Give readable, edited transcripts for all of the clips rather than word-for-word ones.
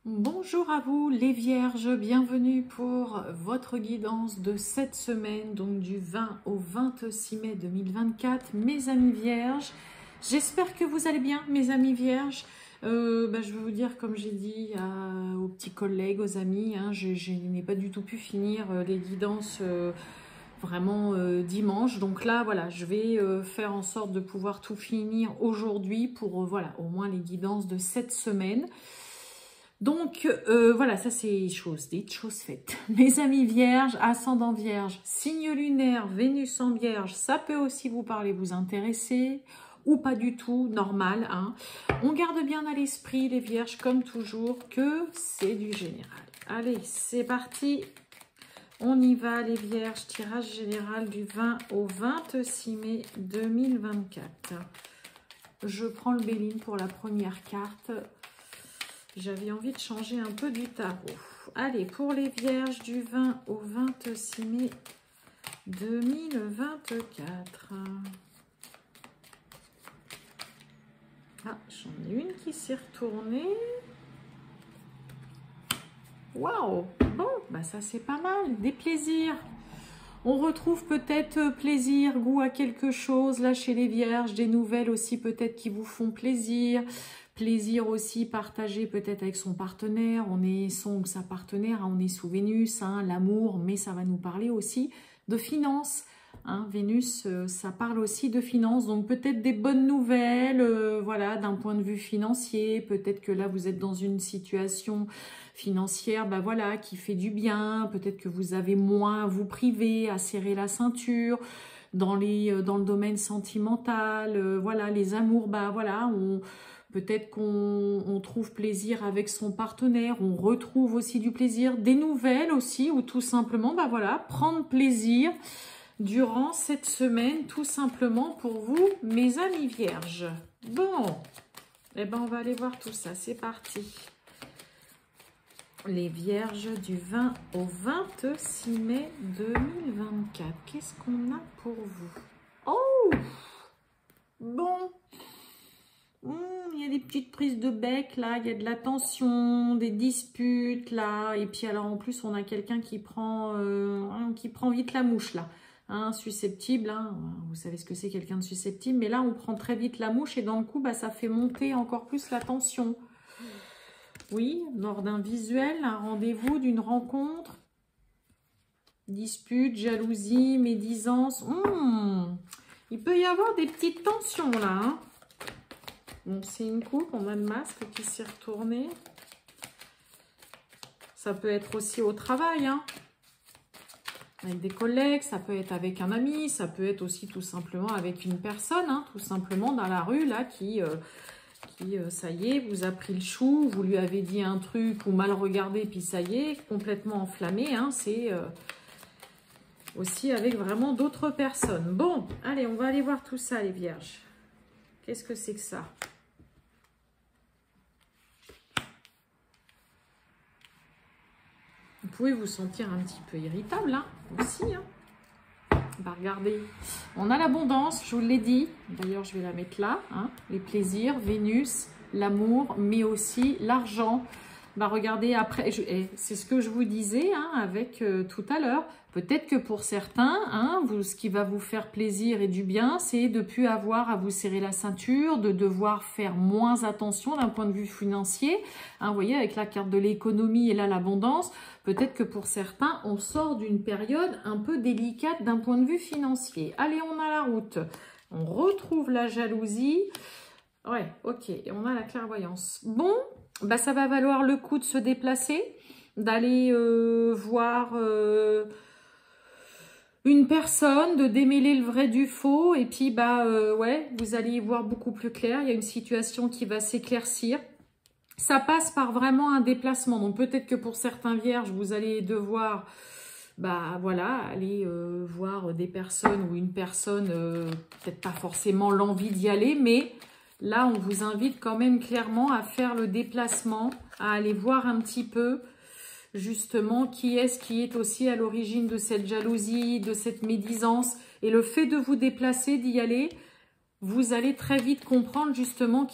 Bonjour à vous les Vierges, bienvenue pour votre guidance de cette semaine, donc du 20 au 26 mai 2024. Mes amis Vierges, j'espère que vous allez bien, mes amis Vierges. Je vais vous dire, comme j'ai dit aux petits collègues, aux amis, je n'ai pas du tout pu finir les guidances vraiment dimanche. Donc là, voilà, je vais faire en sorte de pouvoir tout finir aujourd'hui pour, voilà, au moins les guidances de cette semaine. Donc, voilà, ça c'est chose dite, chose faite. Mes amis Vierges, ascendant Vierge, signe lunaire, Vénus en Vierge, ça peut aussi vous parler, vous intéresser, ou pas du tout, normal. Hein. On garde bien à l'esprit, les Vierges, comme toujours, que c'est du général. Allez, c'est parti. On y va, les Vierges, tirage général du 20 au 26 mai 2024. Je prends le Béline pour la première carte. J'avais envie de changer un peu du tarot. Allez, pour les Vierges du 20 au 26 mai 2024. Ah, j'en ai une qui s'est retournée. Waouh! Bon, bah ça c'est pas mal. Des plaisirs. On retrouve peut-être plaisir, goût à quelque chose là chez les Vierges. Des nouvelles aussi peut-être qui vous font plaisir. Plaisir aussi partagé peut-être avec son partenaire, on est sa partenaire, hein, on est sous Vénus, hein, l'amour, mais ça va nous parler aussi de finances. Hein, Vénus, ça parle aussi de finances, donc peut-être des bonnes nouvelles, voilà, d'un point de vue financier. Peut-être que là vous êtes dans une situation financière, bah voilà, qui fait du bien. Peut-être que vous avez moins à vous priver, à serrer la ceinture. Dans le domaine sentimental, voilà, les amours, bah voilà, peut-être qu'on trouve plaisir avec son partenaire, on retrouve aussi du plaisir, des nouvelles aussi, ou tout simplement, bah voilà, prendre plaisir durant cette semaine, tout simplement pour vous, mes amis Vierges. Bon, eh ben on va aller voir tout ça, c'est parti. Les Vierges du 20 au 26 mai 2024. Qu'est-ce qu'on a pour vous? Oh! Bon. Il y a des petites prises de bec, là. Il y a de la tension, des disputes, là. Et puis, alors, en plus, on a quelqu'un qui prend vite la mouche, là. Hein, susceptible, hein. Vous savez ce que c'est, quelqu'un de susceptible. Mais là, on prend très vite la mouche et dans le coup, bah, ça fait monter encore plus la tension. Oui, lors d'un visuel, un rendez-vous, d'une rencontre, dispute, jalousie, médisance. Il peut y avoir des petites tensions là. Hein. Bon, c'est une coupe, on a le masque qui s'est retourné. Ça peut être aussi au travail, hein. Avec des collègues, ça peut être avec un ami, ça peut être aussi tout simplement avec une personne, hein, tout simplement dans la rue là qui ça y est, vous a pris le chou, vous lui avez dit un truc ou mal regardé, puis ça y est, complètement enflammé. Hein, c'est aussi avec vraiment d'autres personnes. Bon, allez, on va aller voir tout ça, les Vierges. Qu'est-ce que c'est que ça? Vous pouvez vous sentir un petit peu irritable, hein, aussi, hein. Bah, regardez, on a l'abondance, je vous l'ai dit. D'ailleurs, je vais la mettre là. Hein, les plaisirs, Vénus, l'amour, mais aussi l'argent. Bah, regardez, après, c'est ce que je vous disais hein, avec tout à l'heure. Peut-être que pour certains, hein, ce qui va vous faire plaisir et du bien, c'est de ne plus avoir à vous serrer la ceinture, de devoir faire moins attention d'un point de vue financier. Hein, vous voyez, avec la carte de l'économie et là, l'abondance, peut-être que pour certains, on sort d'une période un peu délicate d'un point de vue financier. Allez, on a la route. On retrouve la jalousie. Ouais, ok, et on a la clairvoyance. Bon, bah ça va valoir le coup de se déplacer, d'aller voir une personne, de démêler le vrai du faux, et puis bah ouais, vous allez y voir beaucoup plus clair. Il y a une situation qui va s'éclaircir. Ça passe par vraiment un déplacement. Donc peut-être que pour certains Vierges, vous allez devoir bah voilà, aller voir des personnes ou une personne, peut-être pas forcément l'envie d'y aller, mais là, on vous invite quand même clairement à faire le déplacement, à aller voir un petit peu justement qui est aussi à l'origine de cette jalousie, de cette médisance. Et le fait de vous déplacer, d'y aller, vous allez très vite comprendre justement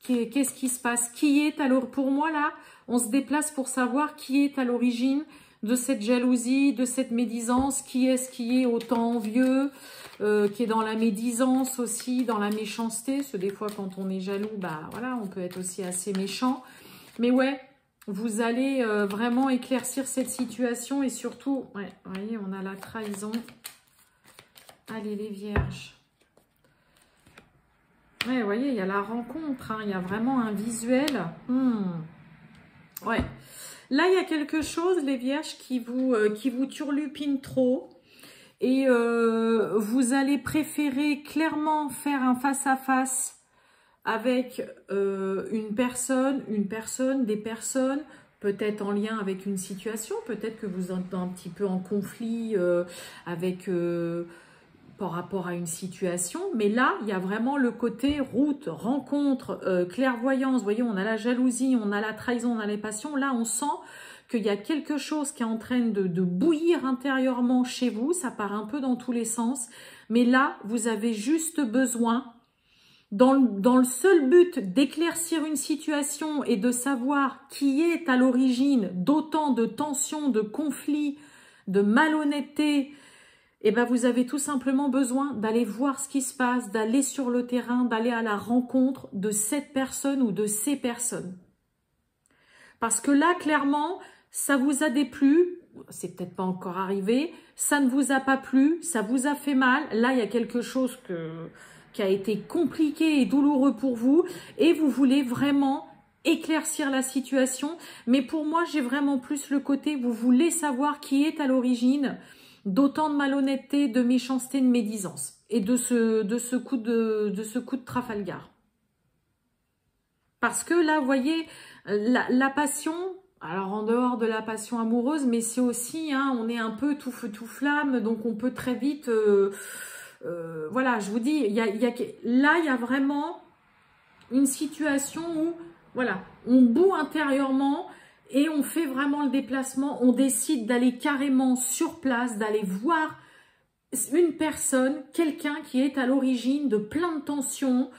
Qu'est-ce qui se passe? Qui est alors pour moi là, on se déplace pour savoir qui est à l'origine de cette jalousie, de cette médisance, qui est-ce qui est autant envieux, qui est dans la médisance aussi, dans la méchanceté, parce que des fois quand on est jaloux, bah voilà, on peut être aussi assez méchant. Mais ouais, vous allez vraiment éclaircir cette situation et surtout, ouais, vous voyez, on a la trahison. Allez les vierges. Ouais, vous voyez, il y a la rencontre, hein, il y a vraiment un visuel. Ouais. Là, il y a quelque chose, les vierges, qui vous turlupine trop. Et vous allez préférer clairement faire un face-à-face avec des personnes, peut-être en lien avec une situation, peut-être que vous êtes un petit peu en conflit par rapport à une situation, mais là, il y a vraiment le côté route, rencontre, clairvoyance. Vous voyez, on a la jalousie, on a la trahison, on a les passions. Là, on sent qu'il y a quelque chose qui est en train de bouillir intérieurement chez vous. Ça part un peu dans tous les sens. Mais là, vous avez juste besoin, dans le seul but d'éclaircir une situation et de savoir qui est à l'origine d'autant de tensions, de conflits, de malhonnêteté, et ben vous avez tout simplement besoin d'aller voir ce qui se passe, d'aller sur le terrain, d'aller à la rencontre de cette personne ou de ces personnes. Parce que là, clairement, ça vous a déplu, c'est peut-être pas encore arrivé, ça ne vous a pas plu, ça vous a fait mal. Là, il y a quelque chose qui a été compliqué et douloureux pour vous et vous voulez vraiment éclaircir la situation. Mais pour moi, j'ai vraiment plus le côté, vous voulez savoir qui est à l'origine d'autant de malhonnêteté, de méchanceté, de médisance et de ce coup de Trafalgar. Parce que là, vous voyez, la passion, alors en dehors de la passion amoureuse, mais c'est aussi, hein, on est un peu tout feu, tout flamme, donc on peut très vite, voilà, je vous dis, là, il y a vraiment une situation où, voilà, on bout intérieurement. Et on fait vraiment le déplacement, on décide d'aller carrément sur place, d'aller voir une personne, quelqu'un qui est à l'origine de plein de tensions,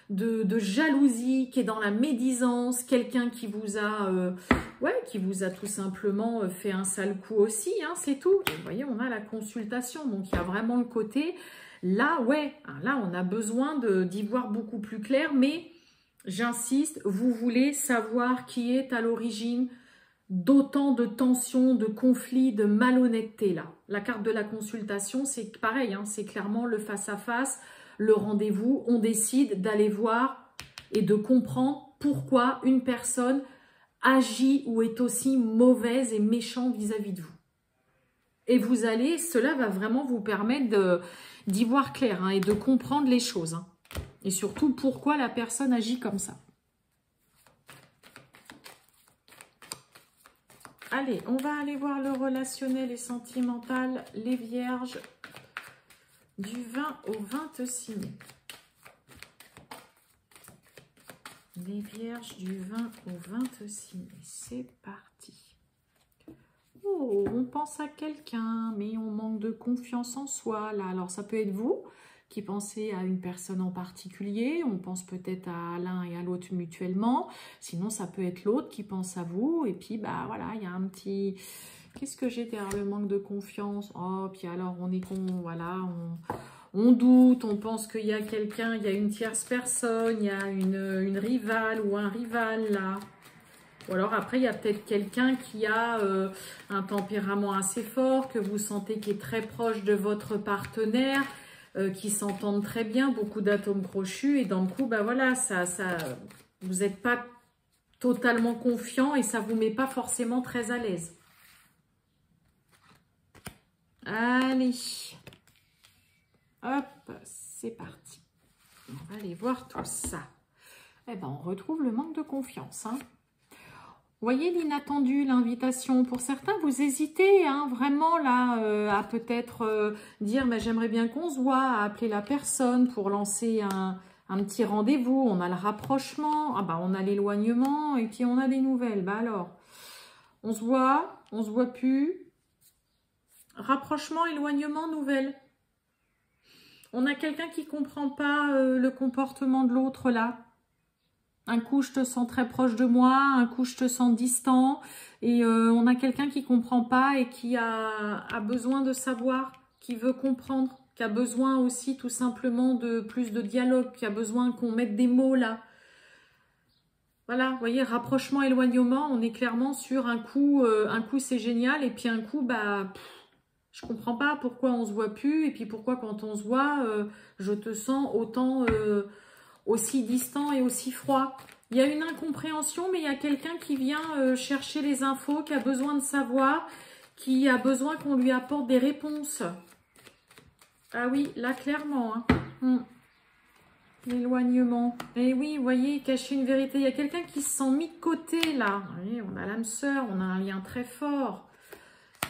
de jalousie, qui est dans la médisance, quelqu'un qui vous a tout simplement fait un sale coup aussi, hein, c'est tout. Et vous voyez, on a la consultation, donc il y a vraiment le côté, là, ouais, là on a besoin d'y voir beaucoup plus clair, mais j'insiste, vous voulez savoir qui est à l'origine d'autant de tensions, de conflits, de malhonnêteté là. La carte de la consultation, c'est pareil, hein, c'est clairement le face-à-face, le rendez-vous. On décide d'aller voir et de comprendre pourquoi une personne agit ou est aussi mauvaise et méchante vis-à-vis de vous. Et vous allez, cela va vraiment vous permettre d'y voir clair, hein, et de comprendre les choses. Hein. Et surtout, pourquoi la personne agit comme ça. Allez, on va aller voir le relationnel et sentimental, les vierges, du 20 au 26 mai. Les vierges du 20 au 26 mai, c'est parti. Oh, on pense à quelqu'un, mais on manque de confiance en soi, là. Alors, ça peut être vous qui pensez à une personne en particulier, on pense peut-être à l'un et à l'autre mutuellement, sinon ça peut être l'autre qui pense à vous, et puis bah voilà, il y a un petit... Qu'est-ce que j'ai derrière le manque de confiance? Oh, puis alors on est voilà, on doute, on pense qu'il y a quelqu'un, il y a une tierce personne, il y a une rivale ou un rival là. Ou alors après, il y a peut-être quelqu'un qui a un tempérament assez fort, que vous sentez qui est très proche de votre partenaire, qui s'entendent très bien, beaucoup d'atomes crochus, et dans le coup, bah voilà, vous n'êtes pas totalement confiant et ça ne vous met pas forcément très à l'aise. Allez, hop, c'est parti. On va aller voir tout ça. Eh ben, on retrouve le manque de confiance, hein. Vous voyez l'inattendu, l'invitation. Pour certains, vous hésitez, hein, vraiment là, à peut-être dire mais j'aimerais bien qu'on se voit, à appeler la personne pour lancer un petit rendez-vous. On a le rapprochement, ah bah, on a l'éloignement et puis on a des nouvelles. Bah alors, on se voit plus. Rapprochement, éloignement, nouvelles. On a quelqu'un qui ne comprend pas le comportement de l'autre là. Un coup, je te sens très proche de moi, un coup, je te sens distant. Et on a quelqu'un qui comprend pas et qui a besoin de savoir, qui veut comprendre, qui a besoin aussi tout simplement de plus de dialogue, qui a besoin qu'on mette des mots là. Voilà, vous voyez, rapprochement, éloignement, on est clairement sur un coup c'est génial, et puis un coup, bah, je comprends pas pourquoi on se voit plus, et puis pourquoi quand on se voit, je te sens autant aussi distant et aussi froid. Il y a une incompréhension, mais il y a quelqu'un qui vient chercher les infos, qui a besoin de savoir, qui a besoin qu'on lui apporte des réponses. Ah oui, là, clairement, hein. L'éloignement. Et oui, vous voyez, cacher une vérité. Il y a quelqu'un qui se sent mis de côté, là. Oui, on a l'âme sœur, on a un lien très fort.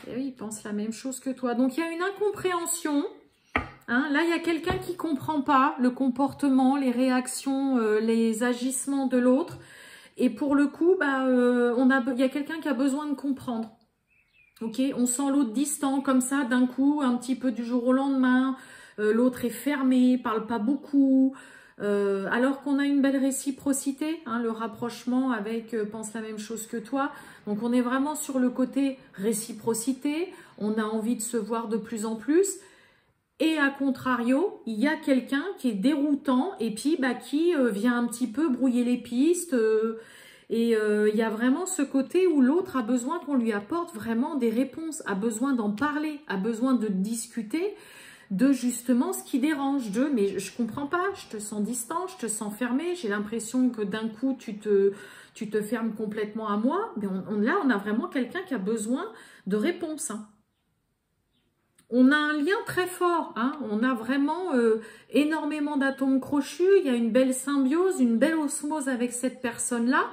Et oui, il pense la même chose que toi. Donc, il y a une incompréhension. Hein, là, il y a quelqu'un qui ne comprend pas le comportement, les réactions, les agissements de l'autre. Et pour le coup, bah, il y a quelqu'un qui a besoin de comprendre. Ok, on sent l'autre distant, comme ça, d'un coup, un petit peu du jour au lendemain. L'autre est fermé, parle pas beaucoup. Alors qu'on a une belle réciprocité, hein, le rapprochement avec pense la même chose que toi. Donc on est vraiment sur le côté réciprocité, on a envie de se voir de plus en plus. Et à contrario, il y a quelqu'un qui est déroutant et puis bah, qui vient un petit peu brouiller les pistes. Il y a vraiment ce côté où l'autre a besoin qu'on lui apporte vraiment des réponses, a besoin d'en parler, a besoin de discuter de justement ce qui dérange, mais je comprends pas, je te sens distant, je te sens fermé, j'ai l'impression que d'un coup tu te fermes complètement à moi, mais là on a vraiment quelqu'un qui a besoin de réponses. Hein. On a un lien très fort, hein. On a vraiment énormément d'atomes crochus, il y a une belle symbiose, une belle osmose avec cette personne-là,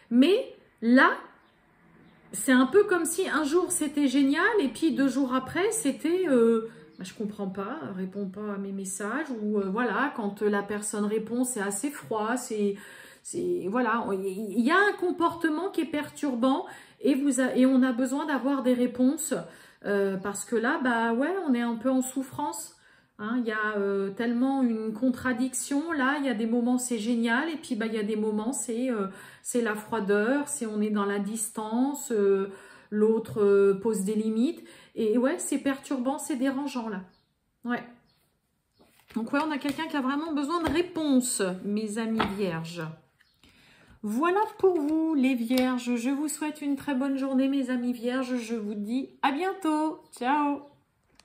mais là, c'est un peu comme si un jour c'était génial et puis 2 jours après c'était... je comprends pas, répond pas à mes messages, ou voilà, quand la personne répond, c'est assez froid, voilà, il y a un comportement qui est perturbant et on a besoin d'avoir des réponses parce que là, bah ouais, on est un peu en souffrance. Hein, il y a tellement une contradiction, là, il y a des moments c'est génial et puis bah, il y a des moments c'est la froideur, on est dans la distance, l'autre pose des limites. Et ouais, c'est perturbant, c'est dérangeant là. Ouais. Donc ouais, on a quelqu'un qui a vraiment besoin de réponses, mes amis vierges. Voilà pour vous, les vierges. Je vous souhaite une très bonne journée, mes amis vierges. Je vous dis à bientôt. Ciao.